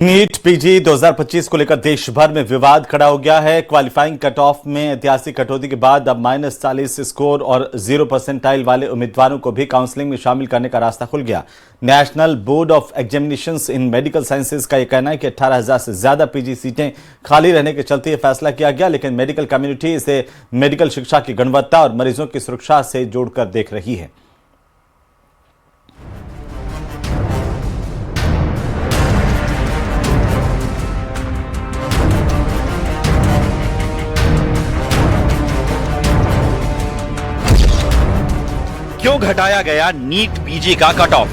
NEET PG 2025 को लेकर देश भर में विवाद खड़ा हो गया है। क्वालिफाइंग कट ऑफ में ऐतिहासिक कटौती के बाद अब -40 स्कोर और 0% वाले उम्मीदवारों को भी काउंसलिंग में शामिल करने का रास्ता खुल गया। National board of examinations in medical sciences का यह कहना है कि 18,000 से ज्यादा पीजी सीटें खाली रहने के चलते यह फैसला किया गया, लेकिन मेडिकल कम्युनिटी इसे मेडिकल शिक्षा की गुणवत्ता और मरीजों की सुरक्षा से जोड़कर देख रही है। क्यों घटाया गया नीट पीजी का कट ऑफ?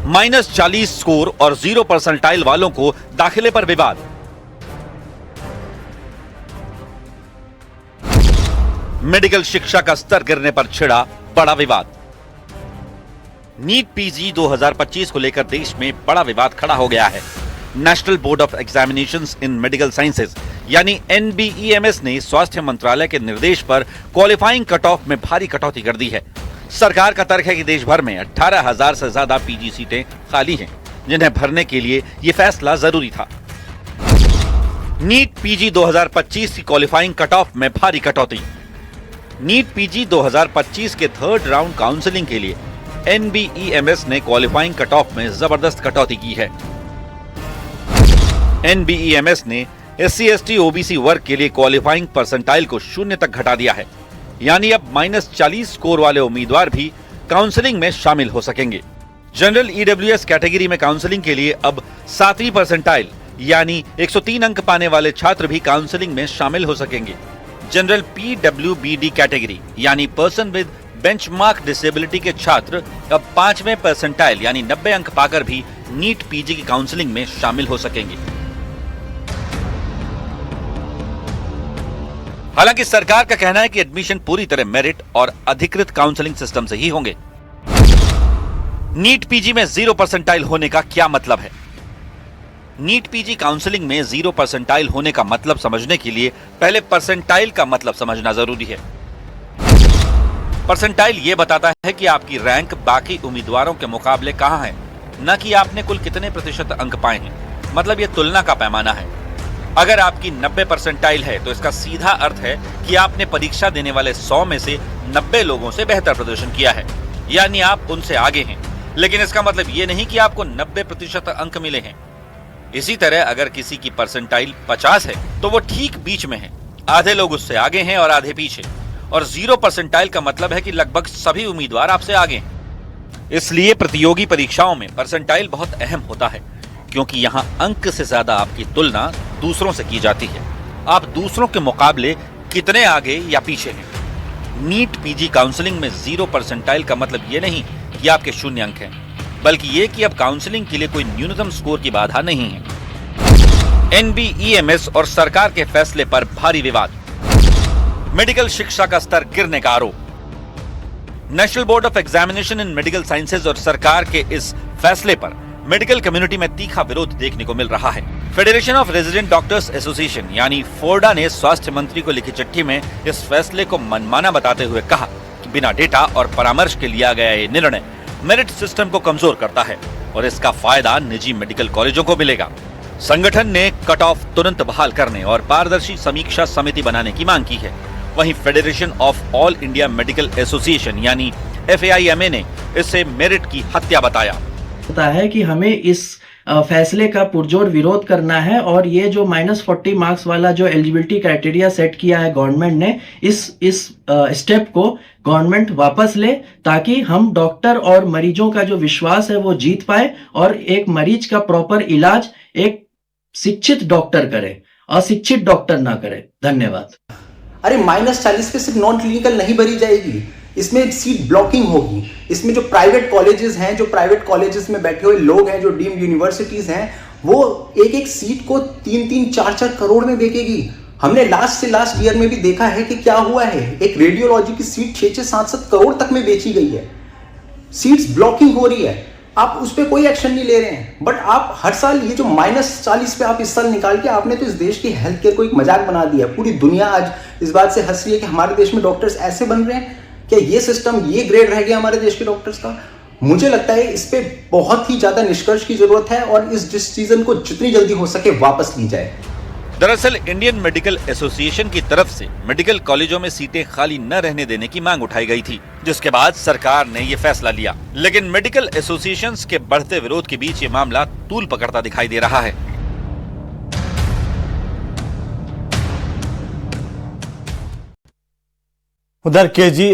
-40 स्कोर और 0% वालों को दाखिले पर विवाद। मेडिकल शिक्षा का स्तर गिरने पर छिड़ा बड़ा विवाद। नीट पीजी 2025 को लेकर देश में बड़ा विवाद खड़ा हो गया है। National board of examinations in medical sciences यानी NBEMS ने स्वास्थ्य मंत्रालय के निर्देश पर क्वालिफाइंग कट ऑफ में भारी कटौती कर दी है। सरकार का तर्क है कि देश भर में 18,000 से ज्यादा पीजी सीटें खाली हैं, जिन्हें भरने के लिए यह फैसला जरूरी था। नीट पीजी 2025 की क्वालिफाइंग कट ऑफ में भारी कटौती। नीट पीजी 2025 के थर्ड राउंड काउंसलिंग के लिए NBEMS ने क्वालिफाइंग कट ऑफ में जबरदस्त कटौती की है। NBEMS ने SC ST OBC वर्ग के लिए क्वालिफाइंग परसेंटाइल को 0 तक घटा दिया है, यानी अब -40 स्कोर वाले उम्मीदवार भी काउंसलिंग में शामिल हो सकेंगे। जनरल EWS कैटेगरी में काउंसलिंग के लिए अब 7वीं परसेंटाइल यानी 103 अंक पाने वाले छात्र भी काउंसलिंग में शामिल हो सकेंगे। जनरल PWBD कैटेगरी यानी पर्सन विद बेंचमार्क डिसेबिलिटी के छात्र अब 5वें परसेंटाइल यानी 90 अंक पाकर भी नीट पीजी की काउंसलिंग में शामिल हो सकेंगे। हालांकि सरकार का कहना है कि एडमिशन पूरी तरह मेरिट और अधिकृत काउंसलिंग सिस्टम से ही होंगे। नीट पीजी में 0% होने का क्या मतलब है? नीट पीजी काउंसलिंग में 0% होने का मतलब समझने के लिए पहले परसेंटाइल का मतलब समझना जरूरी है। परसेंटाइल यह बताता है कि आपकी रैंक बाकी उम्मीदवारों के मुकाबले कहां है, न कि आपने कुल कितने प्रतिशत अंक पाए हैं। मतलब यह तुलना का पैमाना है। अगर आपकी 90 परसेंटाइल है तो इसका सीधा अर्थ है कि आपने परीक्षा देने वाले 100 में से 90 लोगों से बेहतर प्रदर्शन किया है, यानी आप उनसे आगे हैं। लेकिन इसका मतलब ये नहीं कि आपको 90% अंक मिले हैं। इसी तरह अगर किसी की परसेंटाइल 50 है तो वो ठीक बीच में है, आधे लोग उससे आगे हैं और आधे पीछे। और 0% का मतलब है कि लगभग सभी उम्मीदवार आपसे आगे हैं। इसलिए प्रतियोगी परीक्षाओं में परसेंटाइल बहुत अहम होता है, क्योंकि यहां अंक से ज्यादा आपकी तुलना दूसरों से की जाती है। आप दूसरों के मुकाबले कितने आगे या पीछे हैं। नीट पीजी काउंसलिंग में 0% का मतलब ये नहीं कि आपके 0 अंक हैं, बल्कि ये कि अब काउंसलिंग के लिए कोई न्यूनतम स्कोर की बाधा नहीं है। NBEMS और सरकार के फैसले पर भारी विवाद। मेडिकल शिक्षा का स्तर गिरने का आरोप। National board of examination in medical sciences और सरकार के इस फैसले पर मेडिकल कम्युनिटी में तीखा विरोध देखने को मिल रहा है। Federation of resident doctors association यानी फोर्डा ने स्वास्थ्य मंत्री को लिखी चिट्ठी में इस फैसले को मनमाना बताते हुए कहा कि बिना डेटा और परामर्श के लिया गया ये निर्णय मेरिट सिस्टम को कमजोर करता है और इसका फायदा निजी मेडिकल कॉलेजों को मिलेगा। संगठन ने कट ऑफ तुरंत बहाल करने और पारदर्शी समीक्षा समिति बनाने की मांग की है। वहीं federation of all India medical association यानी FAIMA ने इसे मेरिट की हत्या बताया। होता है कि हमें इस फैसले का पुरजोर विरोध करना है और ये जो -40 मार्क्स वाला जो एलिजिबिलिटी क्राइटेरिया सेट किया है गवर्नमेंट ने, इस स्टेप को गवर्नमेंट वापस ले, ताकि हम डॉक्टर और मरीजों का जो विश्वास है वो जीत पाए और एक मरीज का प्रॉपर इलाज एक शिक्षित डॉक्टर करे, अशिक्षित डॉक्टर ना करे। धन्यवाद। अरे -40 पे सिर्फ नॉन क्लिनिकल नहीं भरी जाएगी, इसमें सीट ब्लॉकिंग होगी। इसमें जो प्राइवेट कॉलेजेस हैं, जो प्राइवेट कॉलेजेस में बैठे हुए लोग हैं, जो डीम्ड यूनिवर्सिटीज हैं, वो एक एक सीट को 3-3, 4-4 करोड़ में बेचेगी। हमने लास्ट से लास्ट ईयर में भी देखा है कि क्या हुआ है। एक रेडियोलॉजी की सीट 6-6, 7-7 करोड़ तक में बेची गई है। सीट्स ब्लॉकिंग हो रही है, आप उस पर कोई एक्शन नहीं ले रहे हैं। बट आप हर साल ये जो -40 पे आप इस साल निकाल के आपने तो इस देश की हेल्थ केयर को एक मजाक बना दिया। पूरी दुनिया आज इस बात से हंस रही है कि हमारे देश में डॉक्टर्स ऐसे बन रहे हैं। क्या ये सिस्टम, ये ग्रेड रह गया हमारे देश के डॉक्टर्स का? मुझे लगता है इस पे बहुत ही ज्यादा निष्कर्ष की जरूरत है और इस डिसीजन को जितनी जल्दी हो सके वापस ली जाए। दरअसल इंडियन मेडिकल एसोसिएशन की तरफ से मेडिकल कॉलेजों में सीटें खाली न रहने देने की मांग उठाई गई थी, जिसके बाद सरकार ने ये फैसला लिया। लेकिन मेडिकल एसोसिएशंस के बढ़ते विरोध के बीच ये मामला तूल पकड़ता दिखाई दे रहा है। उधर केजी